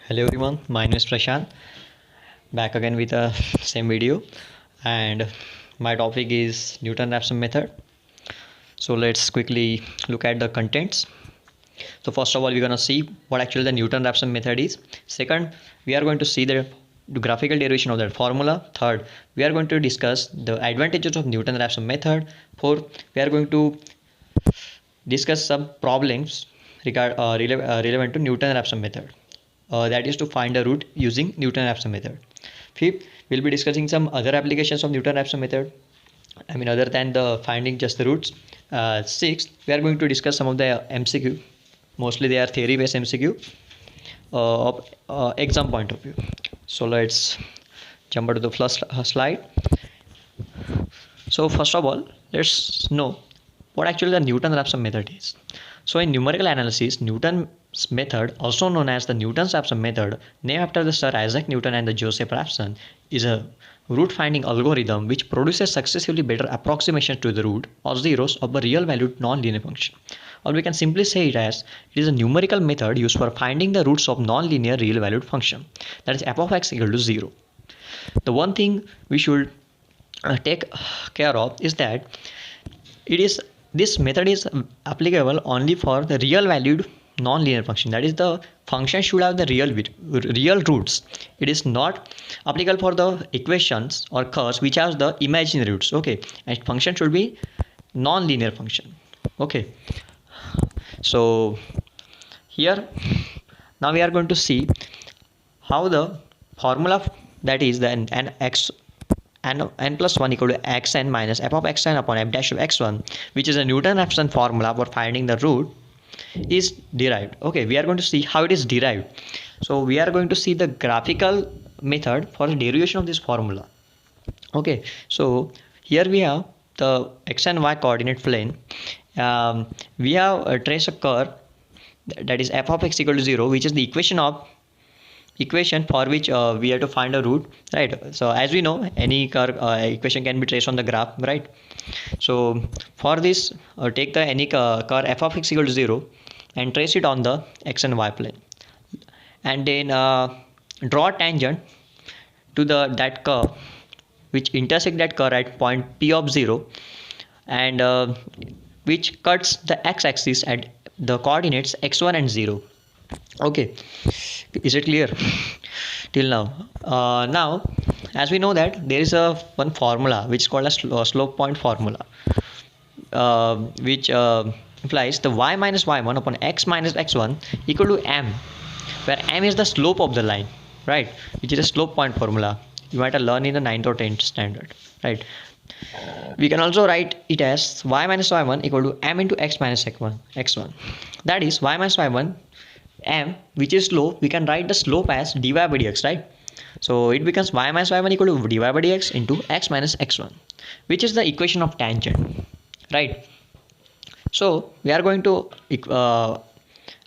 Hello everyone, my name is Prashant, back again with the same video, and my topic is Newton-Raphson method. So let's quickly look at the contents. So first of all, we're gonna see what actually the Newton-Raphson method is. Second, we are going to see the graphical derivation of that formula. Third, we are going to discuss the advantages of Newton-Raphson method. Fourth, we are going to discuss some problems relevant to Newton-Raphson method. That is to find a root using Newton-Raphson method. Fifth, we'll be discussing some other applications of Newton-Raphson method. Other than the finding just the roots. Sixth, we are going to discuss some of the MCQ. Mostly they are theory-based MCQ of exam point of view. So let's jump to the first slide. So first of all, let's know what actually the Newton-Raphson method is. So in numerical analysis, Newton's method, also known as the Newton-Raphson method, named after the Sir Isaac Newton and the Joseph Raphson, is a root finding algorithm which produces successively better approximations to the root or zeros of a real valued non-linear function. Or we can simply say it as it is a numerical method used for finding the roots of non-linear real valued function, that is f of x equal to 0. The one thing we should take care of is that this method is applicable only for the real valued non-linear function, that is the function should have the real roots. It is not applicable for the equations or curves which has the imaginary roots. Okay, and function should be non-linear function. Okay, so here now we are going to see how the formula, that is the n plus 1 equal to xn minus f of xn upon f dash of x1, which is a Newton-Raphson formula for finding the root, is derived. Okay, we are going to see how it is derived. So we are going to see the graphical method for the derivation of this formula. Okay, so here we have the x and y coordinate plane. We have traced a curve, that is f of x equal to 0, which is the equation for which we have to find a root, right? So as we know, any curve equation can be traced on the graph, right? So for this, take the any curve f of x equal to 0 and trace it on the x and y plane, and then draw a tangent to that curve which intersect that curve at point p of 0, and which cuts the x-axis at the coordinates x1 and 0. Okay, is it clear till now? Now as we know that there is one formula which is called a slope point formula, which implies the y minus y1 upon x minus x1 equal to m, where m is the slope of the line, right, which is a slope point formula you might have learned in the 9th or 10th standard, right? We can also write it as y minus y1 equal to m into x minus x1. That is y minus y1 m, which is slope. We can write the slope as dy by dx, right? So it becomes y minus y1 equal to dy by dx into x minus x1, which is the equation of tangent, right? So we are going to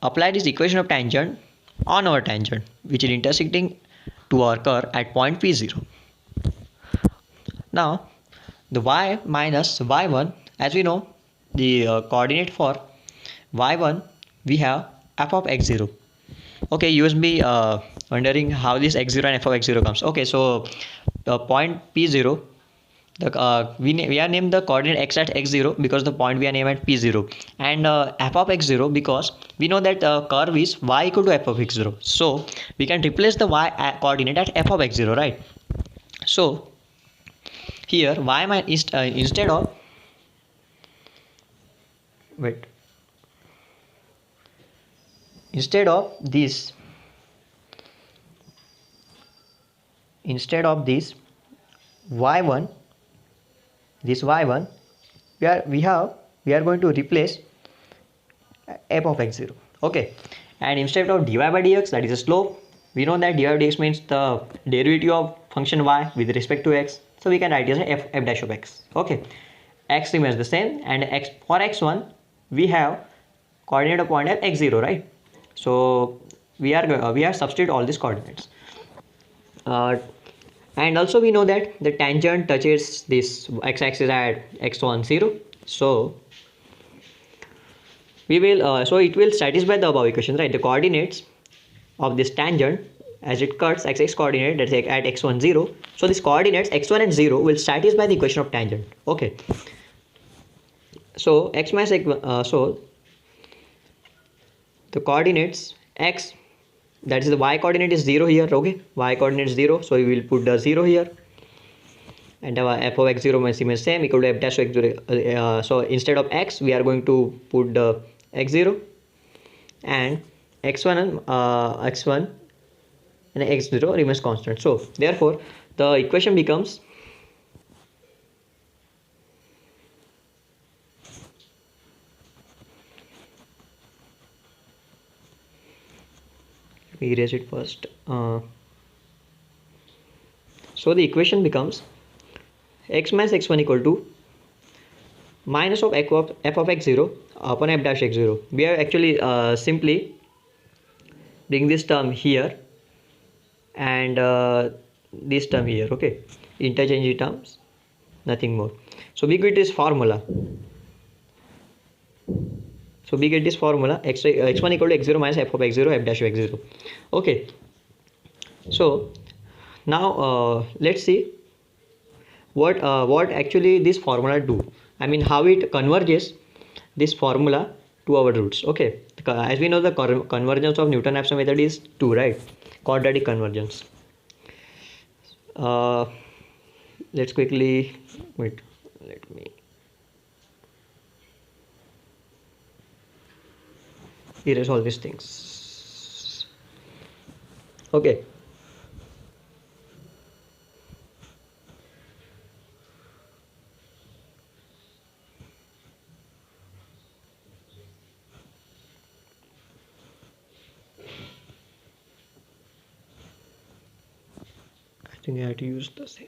apply this equation of tangent on our tangent, which is intersecting to our curve at point p0. Now the y minus y1, as we know, the coordinate for y1 we have f of x0. Okay, you must be wondering how this x0 and f of x0 comes. Okay, so the point p0, we are named the coordinate x at x0 because the point we are named at p0, and f of x0 because we know that curve is y equal to f of x0, so we can replace the y coordinate at f of x0, right? So here y is instead of this y1, we are going to replace f of x0. Okay, and instead of dy by dx, that is a slope, we know that dy by dx means the derivative of function y with respect to x, so we can write it as f dash of x. Okay, x remains the same, and x for x1 we have coordinate of point at x0, right? So we are substitute all these coordinates, and also we know that the tangent touches this x-axis at x1 0, so we will so it will satisfy the above equation, right? The coordinates of this tangent as it cuts x coordinate, that's like at x1 0. So these coordinates x1 and 0 will satisfy the equation of tangent. Okay, so x minus x, so the coordinates x, that is the y coordinate is 0 here. Okay, y coordinate is 0, so we will put the 0 here, and our f of x0 must remain same, equal to f dash of x0. So instead of x we are going to put the x0, and x1 and x0 remains constant. So therefore the equation becomes we erase it first. So the equation becomes x minus x1 equal to minus of f of x0 upon f dash x0. We are actually simply bring this term here and this term here. Okay, interchange terms, nothing more. So we get this formula. So we get this formula x1 equal to x0 minus f of x0 f dash of x0. Okay, so now let's see what actually this formula do. I mean how it converges this formula to our roots. Okay, as we know the convergence of Newton-Raphson method is 2, right? Quadratic convergence. Let's quickly wait. Let me erase all these things. Okay. I think I had to use the same.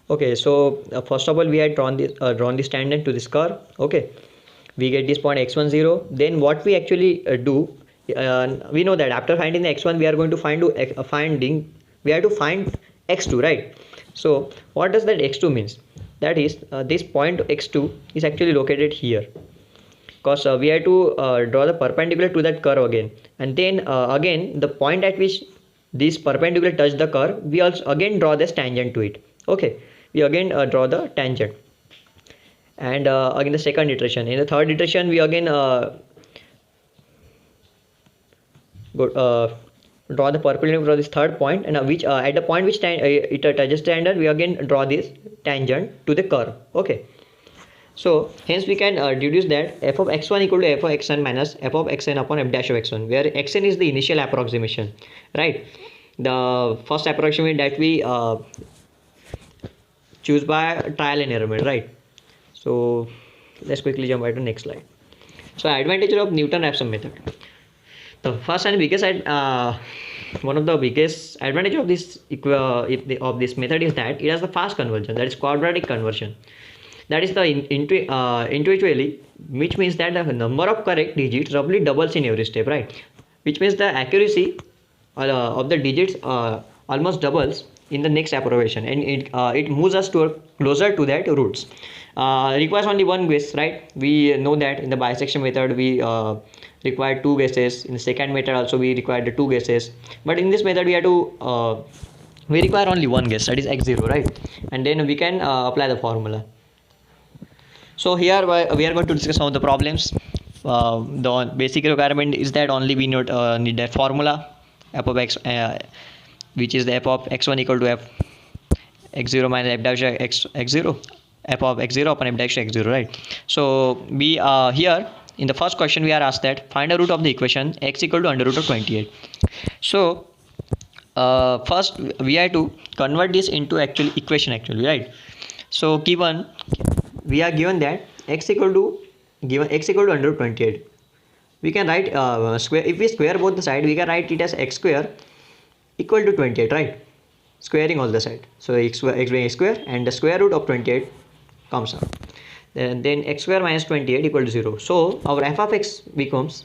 Okay, so first of all we had drawn this tangent to this curve. Okay, we get this point x1 0. Then what we actually do, we know that after finding the x1 we are going to find x2, right? So what does that x2 means? That is this point x2 is actually located here, because we have to draw the perpendicular to that curve again, and then again the point at which this perpendicular touch the curve, we also again draw this tangent to it. Okay, we again draw the tangent, and again the second iteration. In the third iteration we again draw the perpendicular for this third point, and which at the point which it touches the tangent, we again draw this tangent to the curve. Okay, so hence we can deduce that f of x1 equal to f of xn minus f of xn upon f dash of x1, where xn is the initial approximation, right? The first approximation that we choose by trial and error method, right? So let's quickly jump right to next slide. So advantages of Newton-Raphson method. The first and biggest one of the biggest advantage of this method is that it has the fast conversion, that is quadratic conversion. That is the intuitively, which means that the number of correct digits roughly doubles in every step, right? Which means the accuracy of the digits almost doubles in the next approximation, and it moves us closer to that roots. Requires only one guess, right? We know that in the bisection method we require 2 guesses. In the second method also we require the 2 guesses, but in this method we have to we require only one guess, that is x0, right? And then we can apply the formula. So here we are going to discuss some of the problems. The basic requirement is that only we need that formula f of x, which is the f of x1 equal to f x0 minus f dash x0, f of x0 upon f dash x0, right? So we here in the first question we are asked that find a root of the equation x equal to under root of 28. So first we have to convert this into actual equation actually, right? So given we are given that x equal to under root 28, we can write square. If we square both the side, we can write it as x square equal to 28, right? Squaring all the side, so x being x square and the square root of 28 comes out. Then x square minus 28 equal to 0. So our f of x becomes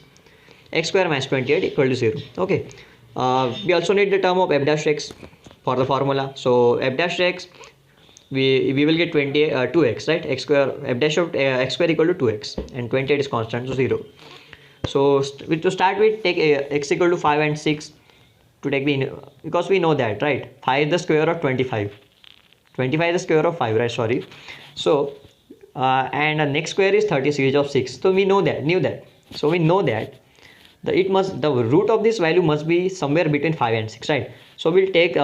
x square minus 28 equal to 0. Okay, we also need the term of f dash x for the formula. So f dash x, we will get 2x, right? X square f dash of x square equal to 2x, and 28 is constant, so 0. So to start with, take x equal to 5 and 6 to take the, because we know that, right, 5 is the square of 25. 25 is the square of 5, right? Sorry. So and the next square is 30 series of 6. So we knew that. So we know that the root of this value must be somewhere between 5 and 6, right? So we'll take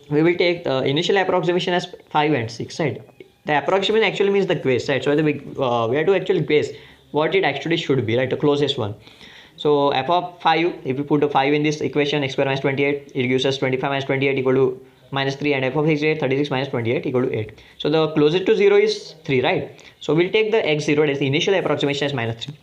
we will take initial approximation as 5 and 6, right? The approximation actually means the guess, right? So we have to actually guess what it actually should be, right? The closest one. So f of 5, if we put a 5 in this equation, x square minus 28, it gives us 25 minus 28 equal to minus 3, and f of x is 36 minus 28 equal to 8. So the closest to 0 is 3, right? So we'll take the x0 as the initial approximation as minus 3.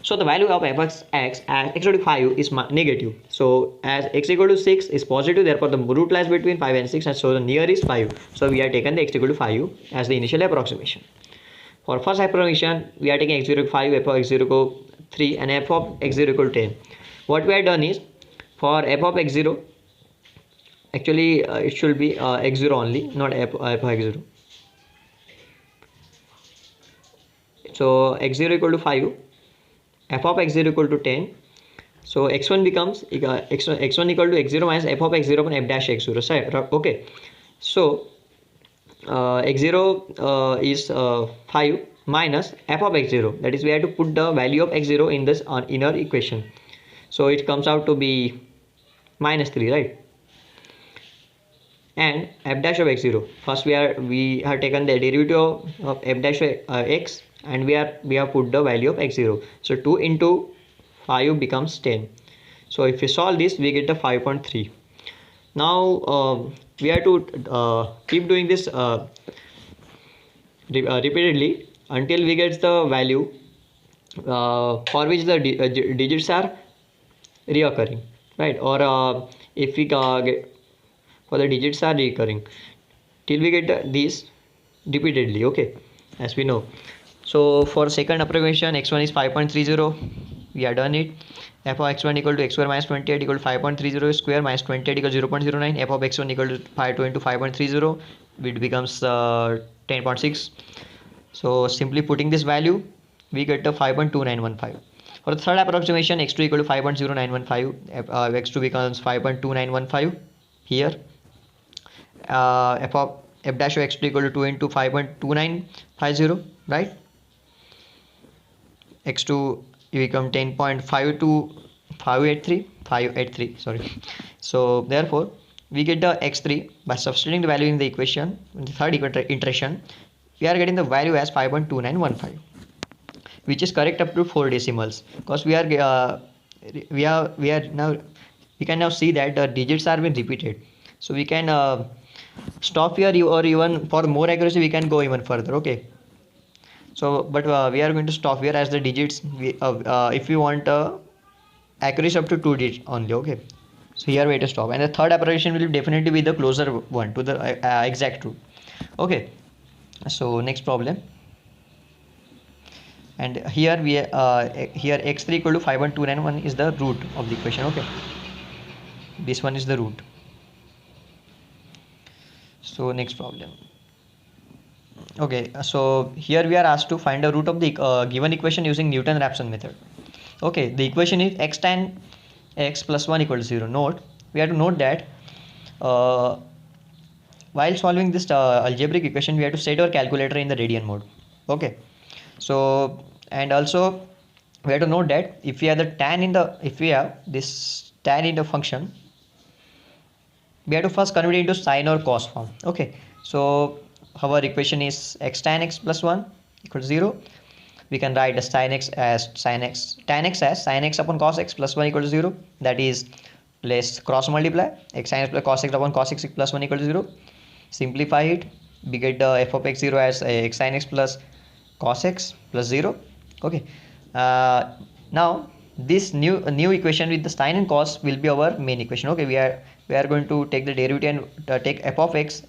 So the value of f of x as x equal to 5 is negative. So as x equal to 6 is positive, therefore the root lies between 5 and 6, and so the near is 5. So we are taken the x equal to 5 as the initial approximation. For first approximation, we are taking x0 equal to 5, f of x0 equal to 3, and f of x0 equal to 10. What we have done is, for f of x0, actually it should be x0 only, not f of x0. So x0 equal to 5, f of x0 equal to 10. So x1 becomes x1 equal to x0 minus f of x0 upon f dash x0. Okay. So x0 is 5 minus f of x0, that is we have to put the value of x0 in this inner equation. So it comes out to be minus 3, right? And f dash of x0, first we have taken the derivative of f dash of x, and we have put the value of x0. So 2 into 5 becomes 10. So if we solve this, we get the 5.3. Now we have to keep doing this repeatedly until we get the value for which the digits are reoccurring, right? Or if we get for the digits are recurring, till we get these repeatedly, okay, as we know. So for second approximation, x1 is 5.30. We have done it. F of x1 equal to x square minus 28 equal to 5.30 square minus 28 equal to 0.09. F of x1 equal to 5 into 5.30, it becomes 10.6. So simply putting this value, we get the 5.2915. For the third approximation, x2 equal to 5.0915, x2 becomes 5.2915 here. F of f dash of x2 equal to 2 into 5.2950, right? x2 become 10.52583, sorry. So therefore we get the x3 by substituting the value in the equation in the third iteration. We are getting the value as 5.2915, which is correct up to 4 decimals, because we can now see that the digits are being repeated. So we can stop here, or even for more accuracy we can go even further, okay. So but we are going to stop here, as the digits if we want accuracy up to 2 digits only, okay. So here we have to stop, and the third approximation will definitely be the closer one to the exact root, okay. So next problem, and here we here x3 equal to 5.291 is the root of the equation, okay. This one is the root. So next problem, okay. So here we are asked to find the root of the given equation using Newton-Raphson method, okay. The equation is x tan x plus 1 equal to 0. Note, we have to note that while solving this algebraic equation, we have to set our calculator in the radian mode, okay. So and also we have to note that if we have this tan in the function, we have to first convert it into sine or cos form, okay. So our equation is x tan x plus 1 equal to 0. We can write the tan x as sine x upon cos x plus 1 equal to 0. That is, let's cross multiply x sin x plus cos x upon cos x plus 1 equal to 0. Simplify it, we get the f of x0 as x sin x plus cos x plus 0, okay. Now this new equation with the sine and cos will be our main equation, okay. We are going to take the derivative and take f of x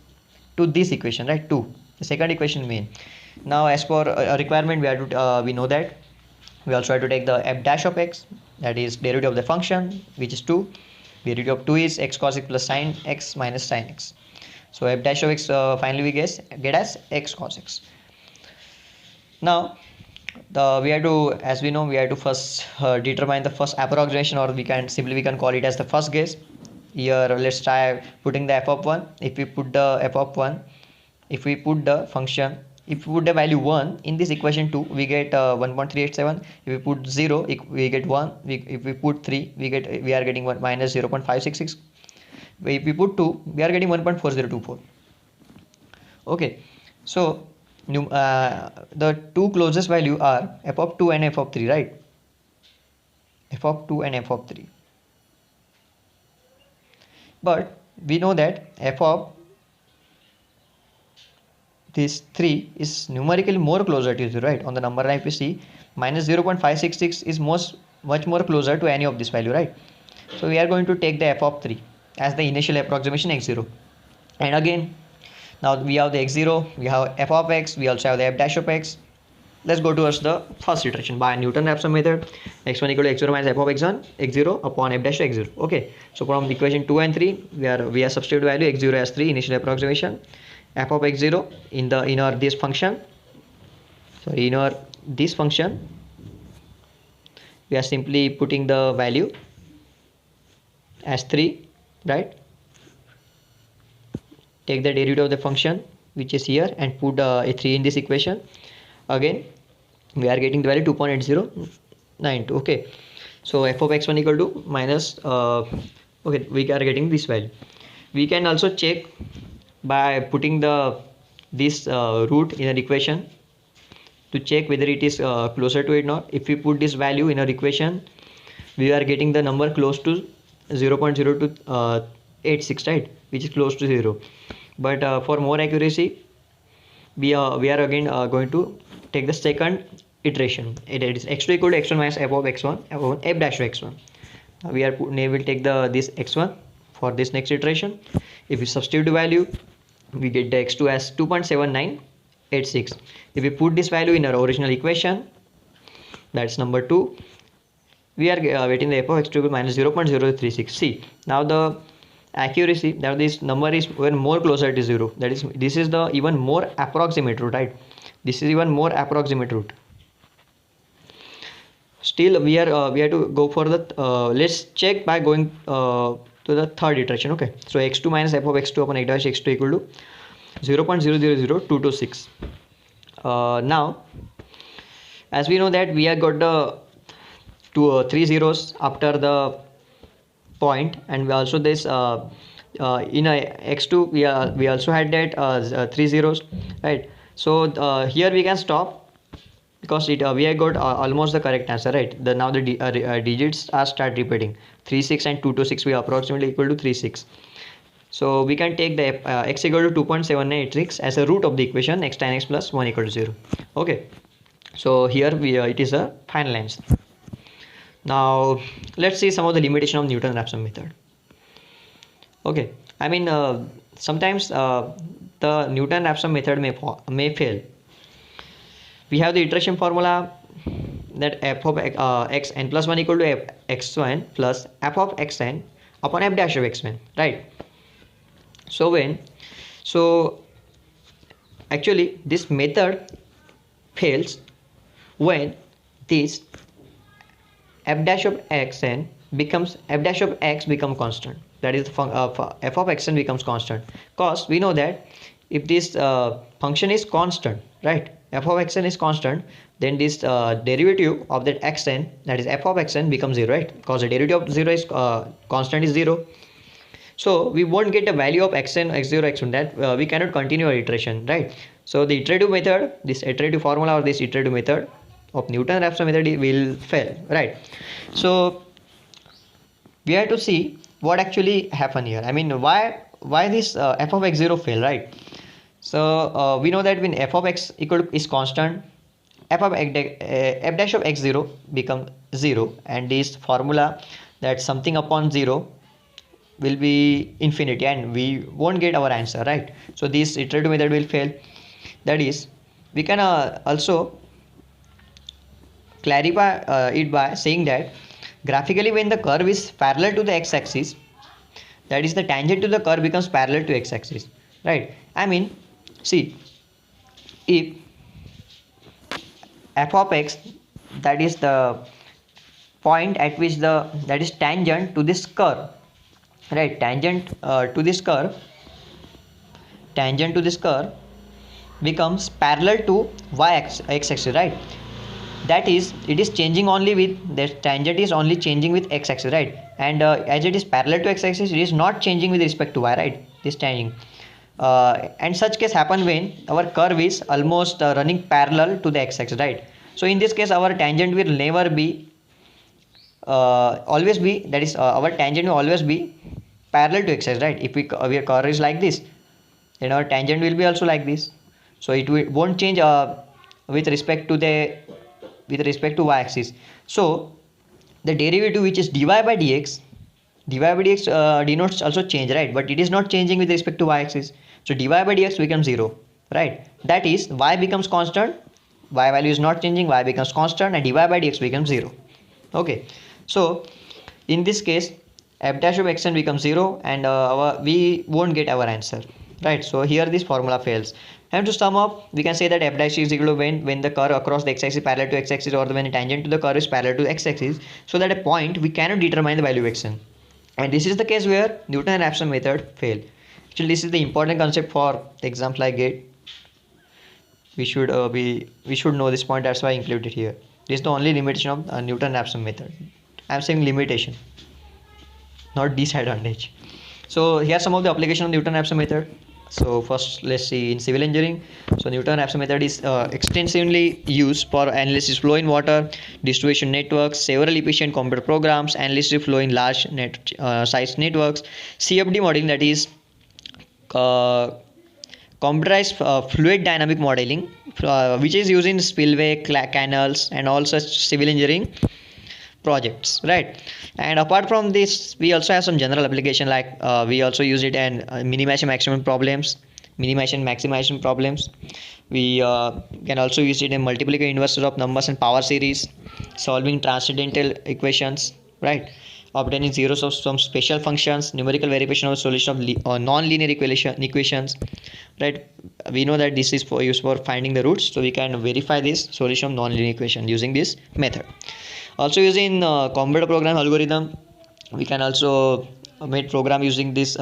to this equation, right, 2, the second equation main. Now as for a requirement, we have to we know that we also have to take the f dash of x, that is derivative of the function, which is 2. Derivative of 2 is x cos x plus sine x minus sine x. So f dash of x finally we get as x cos x. Now we have to, as we know, we have to first determine the first approximation, or we can call it as the first guess. Here let's try putting the f of 1. If we put the f of 1, if we put the function, if we put the value 1 in this equation 2, we get 1.387. If we put 0, we get 1. If we put 3, we are getting 1 minus 0.566. If we put 2, we are getting 1.4024. Okay, so the two closest value are f of 2 and f of 3, right? F of 2 and f of 3. But we know that f of this 3 is numerically more closer to 0, right? On the number line, if we see, minus 0.566 is much more closer to any of this value, right? So we are going to take the f of 3 as the initial approximation x0. And again, now we have the x0, we have f of x, we also have the f dash of x. Let's go towards the first iteration by Newton-Raphson method. X1 equal to x0 minus f of x1, x0 upon f dash of x0. Okay, so from the equation 2 and 3, we are substitute value x0 as 3 initial approximation, f of x0 in this function. Sorry, in this function, we are simply putting the value as 3, right? Take the derivative of the function which is here and put a 3 in this equation. Again, we are getting the value 2.8092. Okay, so f of x1 equal to minus okay, we are getting this value. We can also check by putting this root in an equation to check whether it is closer to it or not. If we put this value in our equation, we are getting the number close to 0.0286, right, which is close to 0. But for more accuracy, we are again going to take the second iteration. It is x2 equal to x1 minus f of x1 upon f dash of x1. We will take this x1 for this next iteration. If we substitute the value, we get the x2 as 2.7986. If we put this value in our original equation, that's number 2, we are getting the f of x2 minus 0.036. See, now the accuracy, now this number is even more closer to 0. That is, this is the even more approximate root, right? This is even more approximate root. Still, we have to go for the let's check by going to the third iteration. Okay, so x2 minus f of x2 upon x dash x2 equal to 0.000226. Now, as we know that we have got the 3 zeros after the point, and we also this in x2 we also had that 3 zeros, right? So here we can stop because we have got almost the correct answer, right? Now the digits are start repeating. 3 6 and 2 to 6 we are approximately equal to 3 6. So we can take the x equal to 2.786 as a root of the equation x tan x plus 1 equal to 0. Okay, so here it is a final answer. Now let's see some of the limitation of Newton-Raphson method. Okay, I mean sometimes the Newton-Raphson method may fail. We have the iteration formula that f of x n plus 1 equal to f x1 plus f of xn upon f dash of xn, right? So actually this method fails when this f dash of xn becomes f dash of x become constant. That is f of xn becomes constant, because we know that if this function is constant, right, f of xn is constant, then this derivative of that xn, that is f of xn, becomes 0, right? Because the derivative of 0 is constant is 0. So we won't get the value of xn, x0, x1, that we cannot continue our iteration, right? So the iterative method, this iterative formula or this iterative method of Newton-Raphson method will fail, right? So we have to see what actually happened here. I mean, why this f of x0 fail, right? So we know that when f of x is constant, f dash of x0 become 0, and this formula that something upon 0 will be infinity and we won't get our answer, right? So this iterative method will fail. That is, we can also clarify it by saying that graphically when the curve is parallel to the x-axis, that is the tangent to the curve becomes parallel to x-axis, right? I mean, see, if f of x, that is the point at which that is tangent to this curve, right? Tangent to this curve, becomes parallel to x axis, right? That is, it is changing only with the tangent is only changing with x axis, right? And as it is parallel to x axis, it is not changing with respect to y, right? This changing, and such case happen when our curve is almost running parallel to the x axis, right? So in this case our tangent will never be always be, that is our tangent will always be parallel to x axis, right? If our curve is like this, then our tangent will be also like this. So it won't change with respect to y axis. So the derivative, which is dy by dx, denotes also change, right? But it is not changing with respect to y axis. So dy by dx becomes 0, right? That is, y becomes constant, y value is not changing, y becomes constant, and dy by dx becomes 0. Okay, so in this case f dash of xn becomes 0, and we won't get our answer, right? So here this formula fails. And to sum up, we can say that f dash is equal to when the curve across the x-axis parallel to x-axis, or when a tangent to the curve is parallel to x-axis, so that a point we cannot determine the value of xn. And this is the case where Newton and Raphson method fail. Actually, this is the important concept for exams like GATE. We should know this point. That's why I included it here. This is the only limitation of Newton and Raphson method. I'm saying limitation, not disadvantage. So here are some of the application of Newton and Raphson method. So first, let's see in civil engineering. So Newton and Raphson method is extensively used for analysis flow in water, distribution networks, several efficient computer programs, analysis flow in large size networks, CFD modeling, that is computerized fluid dynamic modeling, which is used in spillway, canals, and all such civil engineering projects, right? And apart from this, we also have some general application, like we also use it in minimization maximization problems. We can also use it in multiplicative inverses of numbers and power series, solving transcendental equations, right? Obtaining zeros of some special functions, numerical verification of solution of non-linear equations, right? We know that this is used for finding the roots, so we can verify this solution of non-linear equation using this method. Also using computer program algorithm, we can also make program using this